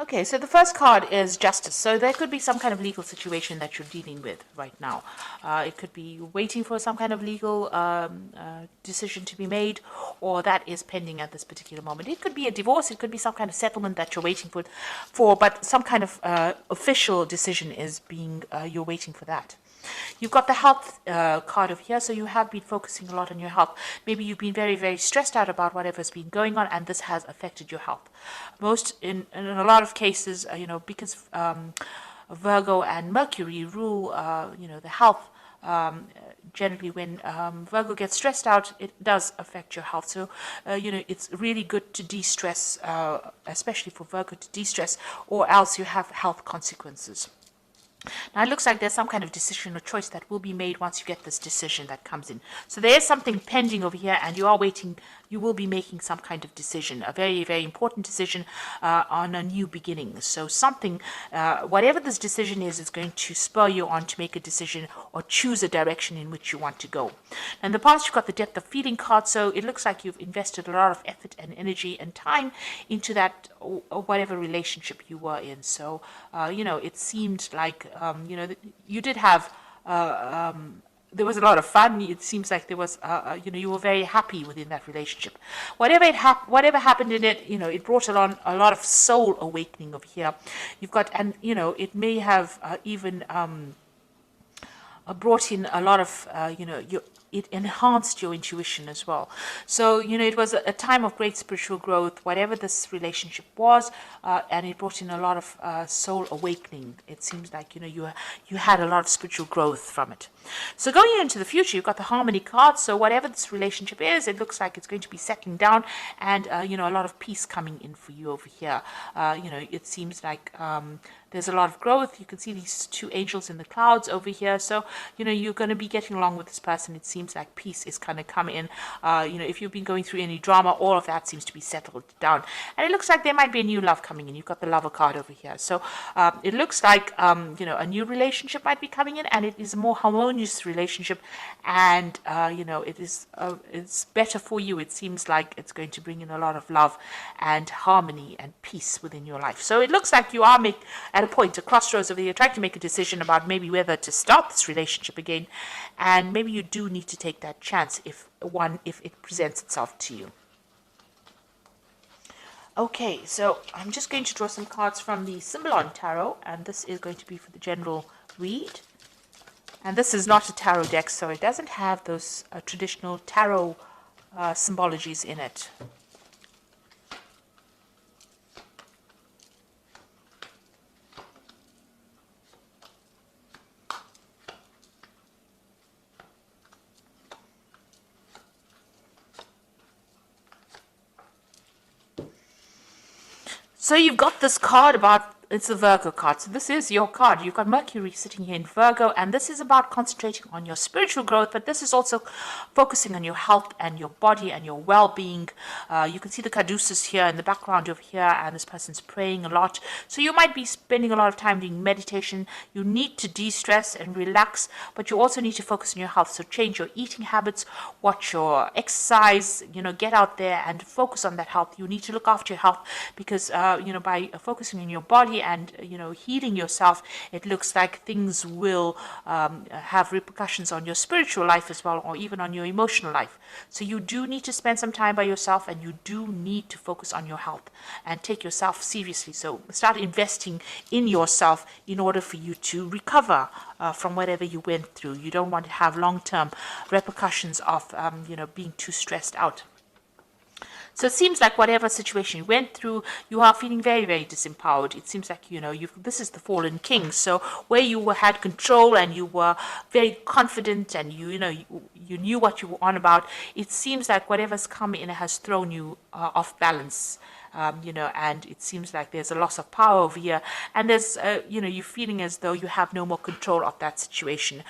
Okay, so the first card is justice. So there could be some kind of legal situation that you're dealing with right now. It could be waiting for some kind of legal decision to be made, or that is pending at this particular moment. It could be a divorce. It could be some kind of settlement that you're waiting for, but some kind of official decision is being, you're waiting for that. You've got the health card over here, so you have been focusing a lot on your health. Maybe you've been very, very stressed out about whatever's been going on, and this has affected your health. In a lot of cases, because Virgo and Mercury rule, the health. Generally, when Virgo gets stressed out, it does affect your health. So, it's really good to de-stress, especially for Virgo to de-stress, or else you have health consequences. Now, it looks like there's some kind of decision or choice that will be made once you get this decision that comes in. So there is something pending over here, and you are waiting. You will be making some kind of decision, a very, very important decision on a new beginning. So something, whatever this decision is going to spur you on to make a decision or choose a direction in which you want to go. In the past, you've got the depth of feeling card, so it looks like you've invested a lot of effort and energy and time into that, or whatever relationship you were in. So, it seemed like, you did have, there was a lot of fun. It seems like there was, you were very happy within that relationship. Whatever happened in it, it brought along a lot of soul awakening over here. You've got, and it may have even brought in a lot of, it enhanced your intuition as well. So, it was a time of great spiritual growth, whatever this relationship was, and it brought in a lot of soul awakening. It seems like, you had a lot of spiritual growth from it. So going into the future, you've got the harmony card. So whatever this relationship is, it looks like it's going to be settling down, and, a lot of peace coming in for you over here. It seems like there's a lot of growth. You can see these two angels in the clouds over here. So, you're going to be getting along with this person. It seems like peace is going to come in. If you've been going through any drama, all of that seems to be settled down. And it looks like there might be a new love coming in. You've got the lover card over here. So it looks like, a new relationship might be coming in, and it is a more harmonious relationship. And, it's better for you. It seems like it's going to bring in a lot of love and harmony and peace within your life. So it looks like you are at a point, a crossroads over here, trying to make a decision about maybe whether to start this relationship again, and maybe you do need to take that chance if it presents itself to you. Okay, so I'm just going to draw some cards from the Symbolon Tarot, and this is going to be for the general read. And this is not a tarot deck, so it doesn't have those traditional tarot symbologies in it. So you've got this card about, it's a Virgo card. So this is your card. You've got Mercury sitting here in Virgo, and this is about concentrating on your spiritual growth, but this is also focusing on your health and your body and your well-being. You can see the caduceus here in the background over here, and this person's praying a lot. So you might be spending a lot of time doing meditation. You need to de-stress and relax, but you also need to focus on your health. So change your eating habits, watch your exercise, get out there and focus on that health. You need to look after your health because, by focusing on your body and healing yourself, it looks like things will have repercussions on your spiritual life as well, or even on your emotional life. So you do need to spend some time by yourself, and you do need to focus on your health and take yourself seriously. So start investing in yourself in order for you to recover from whatever you went through. You don't want to have long-term repercussions of being too stressed out. So it seems like whatever situation you went through, you are feeling very, very disempowered. It seems like, this is the fallen king. So where you had control and you were very confident and you knew what you were on about, it seems like whatever's come in has thrown you off balance. And it seems like there's a loss of power over here, and there's, you're feeling as though you have no more control of that situation.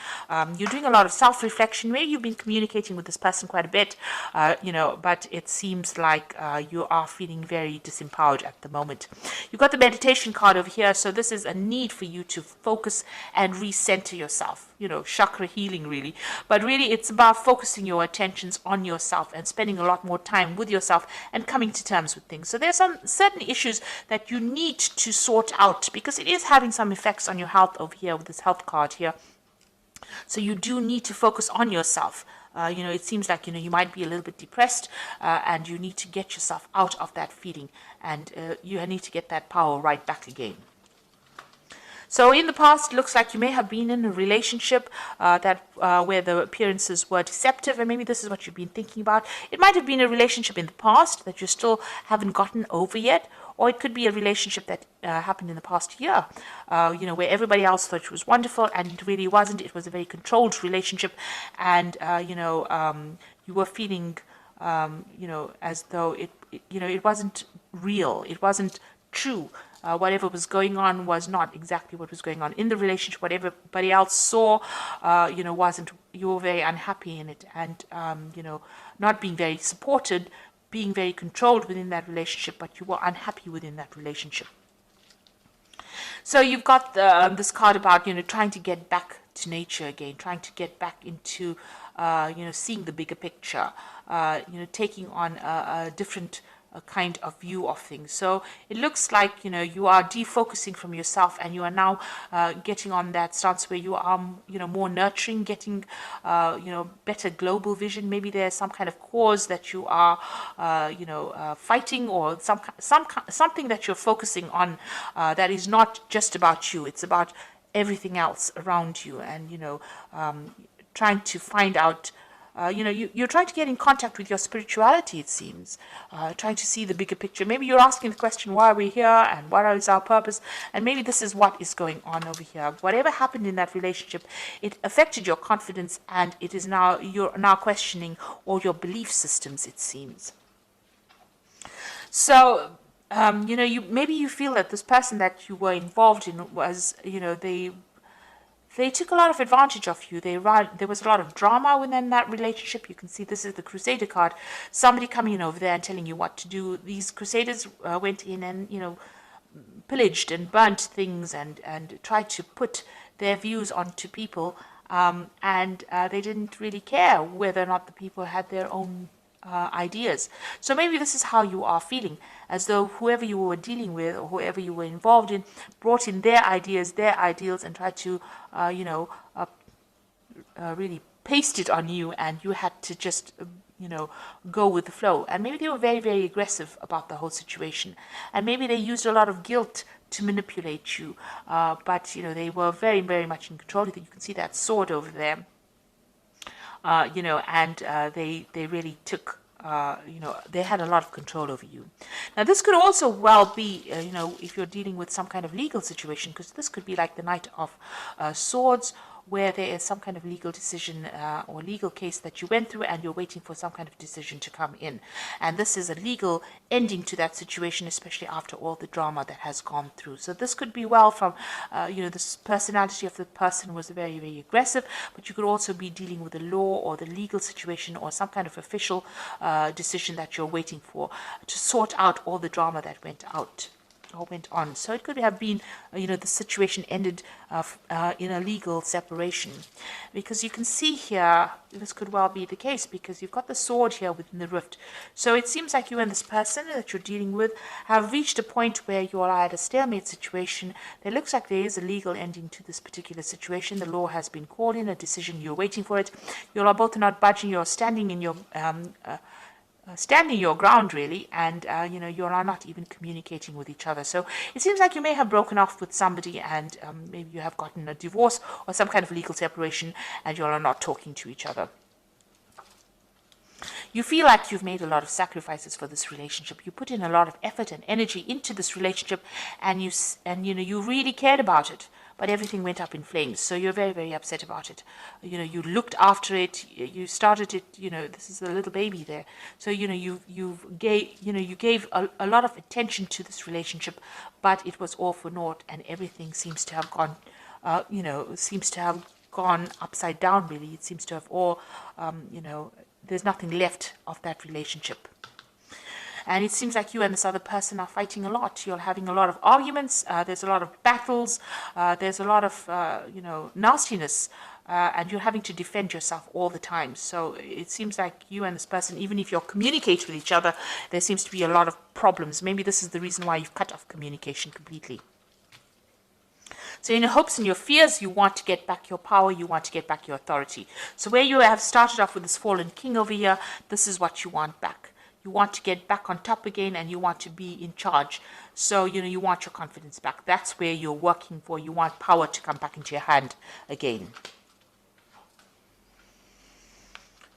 You're doing a lot of self-reflection. Maybe you've been communicating with this person quite a bit, but it seems like you are feeling very disempowered at the moment. You've got the meditation card over here, so this is a need for you to focus and recenter yourself. chakra healing really, but really it's about focusing your attentions on yourself and spending a lot more time with yourself and coming to terms with things. So there's some certain issues that you need to sort out because it is having some effects on your health over here with this health card here. So you do need to focus on yourself. It seems like, you might be a little bit depressed and you need to get yourself out of that feeling, and you need to get that power right back again. So in the past, it looks like you may have been in a relationship where the appearances were deceptive, and maybe this is what you've been thinking about. It might have been a relationship in the past that you still haven't gotten over yet, or it could be a relationship that happened in the past year, where everybody else thought it was wonderful and it really wasn't. It was a very controlled relationship, and you were feeling, as though it wasn't real, it wasn't true. Whatever was going on was not exactly what was going on in the relationship. What everybody else saw, wasn't. You were very unhappy in it, and not being very supported, being very controlled within that relationship, but you were unhappy within that relationship. So you've got this card about trying to get back to nature again, trying to get back into seeing the bigger picture, taking on a different kind of view of things. So it looks like you are defocusing from yourself, and you are now getting on that stance where you are more nurturing, getting better global vision. Maybe there's some kind of cause that you are fighting, or something that you're focusing on that is not just about you. It's about everything else around you, and trying to find out. You're trying to get in contact with your spirituality, it seems, trying to see the bigger picture. Maybe you're asking the question, why are we here, and what is our purpose? And maybe this is what is going on over here. Whatever happened in that relationship, it affected your confidence, and it is now, you're now questioning all your belief systems, it seems. So, maybe you feel that this person that you were involved in was, they took a lot of advantage of you. There was a lot of drama within that relationship. You can see this is the Crusader card. Somebody coming in over there and telling you what to do. These Crusaders went in and, pillaged and burnt things and tried to put their views onto people. And they didn't really care whether or not the people had their own ideas. So maybe this is how you are feeling, as though whoever you were dealing with or whoever you were involved in brought in their ideas, their ideals, and tried to, really paste it on you, and you had to just, go with the flow. And maybe they were very, very aggressive about the whole situation, and maybe they used a lot of guilt to manipulate you, but they were very, very much in control. You can see that sword over there. And they really took, they had a lot of control over you. Now, this could also well be, if you're dealing with some kind of legal situation, because this could be like the Knight of Swords, where there is some kind of legal decision or legal case that you went through, and you're waiting for some kind of decision to come in. And this is a legal ending to that situation, especially after all the drama that has gone through. So this could be well from, this personality of the person was very, very aggressive, but you could also be dealing with the law or the legal situation or some kind of official decision that you're waiting for to sort out all the drama that went on. So it could have been, the situation ended in a legal separation, because you can see here, this could well be the case, because you've got the sword here within the rift. So it seems like you and this person that you're dealing with have reached a point where you are at a stalemate situation. There looks like there is a legal ending to this particular situation. The law has been called in, a decision, you're waiting for it. You are both not budging, you're standing in your standing your ground, really, and you are not even communicating with each other. So it seems like you may have broken off with somebody, and maybe you have gotten a divorce or some kind of legal separation, and you are not talking to each other. You feel like you've made a lot of sacrifices for this relationship. You put in a lot of effort and energy into this relationship, and you really cared about it. But everything went up in flames, so you're very, very upset about it. You looked after it, you started it. This is a little baby there. So you gave a lot of attention to this relationship, but it was all for naught, and everything seems to have gone, upside down. Really, it seems to have all, there's nothing left of that relationship. And it seems like you and this other person are fighting a lot. You're having a lot of arguments. There's a lot of battles. There's a lot of, nastiness and you're having to defend yourself all the time. So it seems like you and this person, even if you're communicating with each other, there seems to be a lot of problems. Maybe this is the reason why you've cut off communication completely. So in your hopes and your fears, you want to get back your power, you want to get back your authority. So where you have started off with this fallen king over here, this is what you want back. You want to get back on top again, and you want to be in charge. So, you want your confidence back. That's where you're working for. You want power to come back into your hand again.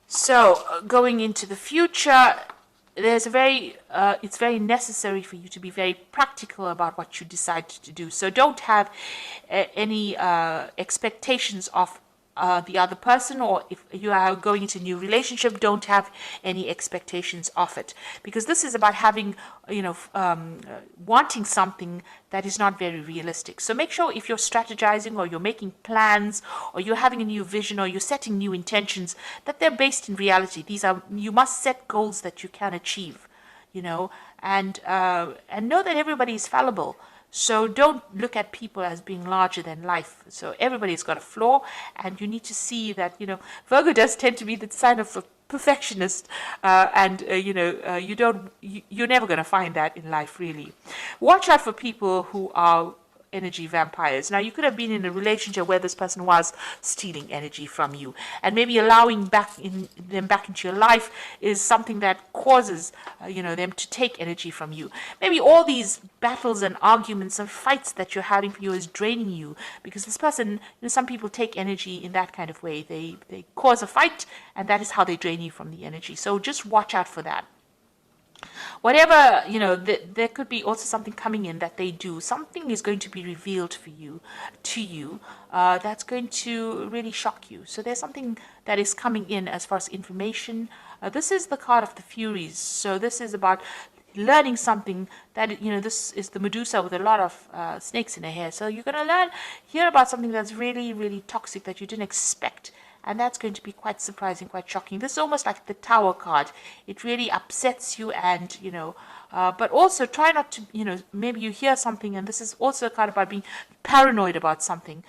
So, going into the future, it's very necessary for you to be very practical about what you decide to do. So don't have any expectations of the other person, or if you are going into a new relationship, don't have any expectations of it, because this is about having, wanting something that is not very realistic. So make sure if you're strategizing, or you're making plans, or you're having a new vision, or you're setting new intentions, that they're based in reality. You must set goals that you can achieve, and know that everybody is fallible. So don't look at people as being larger than life. So everybody's got a flaw, and you need to see that, Virgo does tend to be the sign of a perfectionist, and you're never going to find that in life, really. Watch out for people who are energy vampires. Now, you could have been in a relationship where this person was stealing energy from you, and maybe allowing them back into your life is something that causes them to take energy from you. Maybe all these battles and arguments and fights that you're having for you is draining you, because this person, some people take energy in that kind of way. They cause a fight, and that is how they drain you from the energy. So just watch out for that. Whatever, there could be also something coming in that they do. Something is going to be revealed to you, that's going to really shock you. So there's something that is coming in as far as information. This is the card of the Furies. So this is about learning something that, this is the Medusa with a lot of snakes in her hair. So you're going to hear about something that's really, really toxic that you didn't expect. And that's going to be quite surprising, quite shocking. This is almost like the Tower card. It really upsets you, and, but also try not to, maybe you hear something, and this is also a card about being paranoid about something,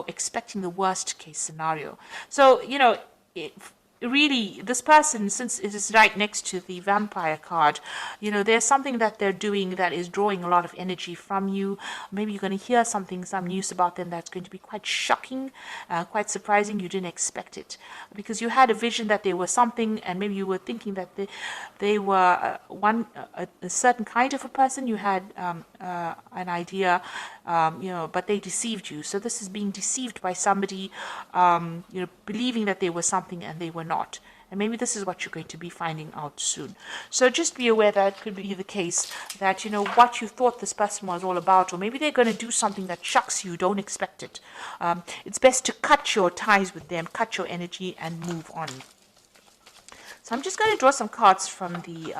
expecting the worst case scenario. So, really, this person, since it is right next to the vampire card, there's something that they're doing that is drawing a lot of energy from you. Maybe you're going to hear some news about them that's going to be quite shocking, quite surprising. You didn't expect it, because you had a vision that they were something, and maybe you were thinking that they were a certain kind of a person. You had an idea, but they deceived you. So this is being deceived by somebody, believing that they were something and they were not. And maybe this is what you're going to be finding out soon. So just be aware that it could be the case that, what you thought this person was all about, or maybe they're going to do something that shocks you, don't expect it. It's best to cut your ties with them, cut your energy, and move on. So I'm just going to draw some cards from the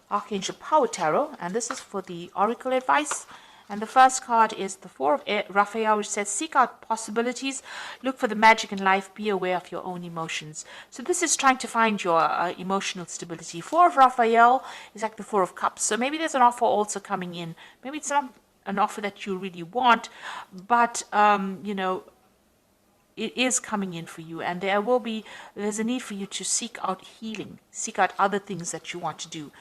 Archangel Power Tarot, and this is for the Oracle advice. And the first card is the Four of Raphael, which says, seek out possibilities, look for the magic in life, be aware of your own emotions. So this is trying to find your emotional stability. Four of Raphael is like the Four of Cups. So maybe there's an offer also coming in. Maybe it's not an offer that you really want, but, it is coming in for you, and there's a need for you to seek out healing, seek out other things that you want to do.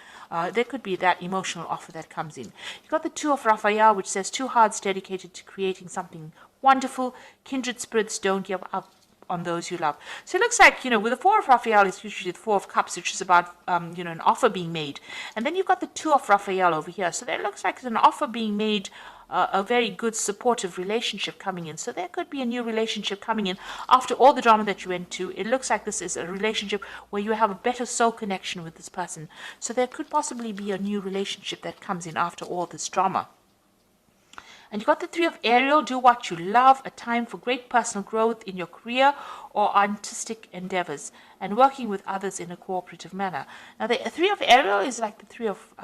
There could be that emotional offer that comes in. You've got the Two of Raphael, which says, two hearts dedicated to creating something wonderful. Kindred spirits, don't give up on those you love. So it looks like, with the Four of Raphael, it's usually the Four of Cups, which is about, an offer being made. And then you've got the Two of Raphael over here. So there looks like it's an offer being made, a very good supportive relationship coming in. So there could be a new relationship coming in after all the drama that you went to. It looks like this is a relationship where you have a better soul connection with this person. So there could possibly be a new relationship that comes in after all this drama. And you got the Three of Ariel, do what you love, a time for great personal growth in your career or artistic endeavors, and working with others in a cooperative manner. Now the Three of Ariel is like the Three of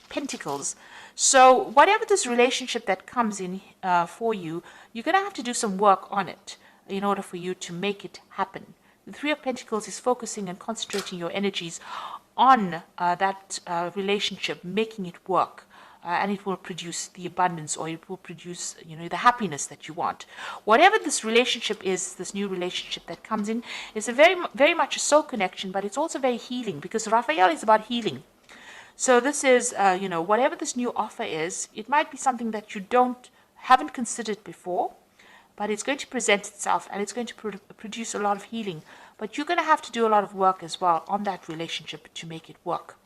Pentacles. So whatever this relationship that comes in for you, you're going to have to do some work on it in order for you to make it happen. The Three of Pentacles is focusing and concentrating your energies on that relationship, making it work. and it will produce the abundance, or it will produce, the happiness that you want. Whatever this relationship is, this new relationship that comes in, is a very much a soul connection, but it's also very healing, because Raphael is about healing. So this is, whatever this new offer is, it might be something that you haven't considered before, but it's going to present itself, and it's going to produce a lot of healing. But you're going to have to do a lot of work as well on that relationship to make it work,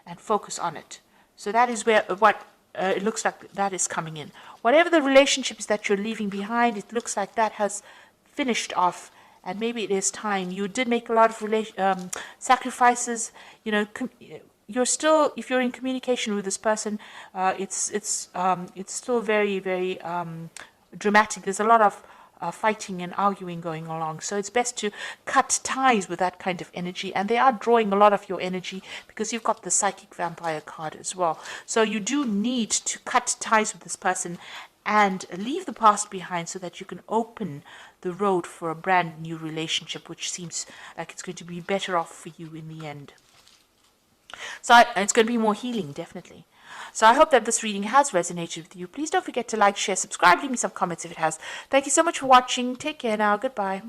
and focus on it. So that is what it looks like that is coming in. Whatever the relationships that you're leaving behind, it looks like that has finished off, and maybe it is time. You did make a lot of sacrifices. You're still, if you're in communication with this person, it's still very, very dramatic. There's a lot of fighting and arguing going along. So it's best to cut ties with that kind of energy. And they are drawing a lot of your energy, because you've got the psychic vampire card as well. So you do need to cut ties with this person and leave the past behind, so that you can open the road for a brand new relationship, which seems like it's going to be better off for you in the end. So it's going to be more healing, definitely. So I hope that this reading has resonated with you. Please don't forget to like, share, subscribe, leave me some comments if it has. Thank you so much for watching. Take care now. Goodbye.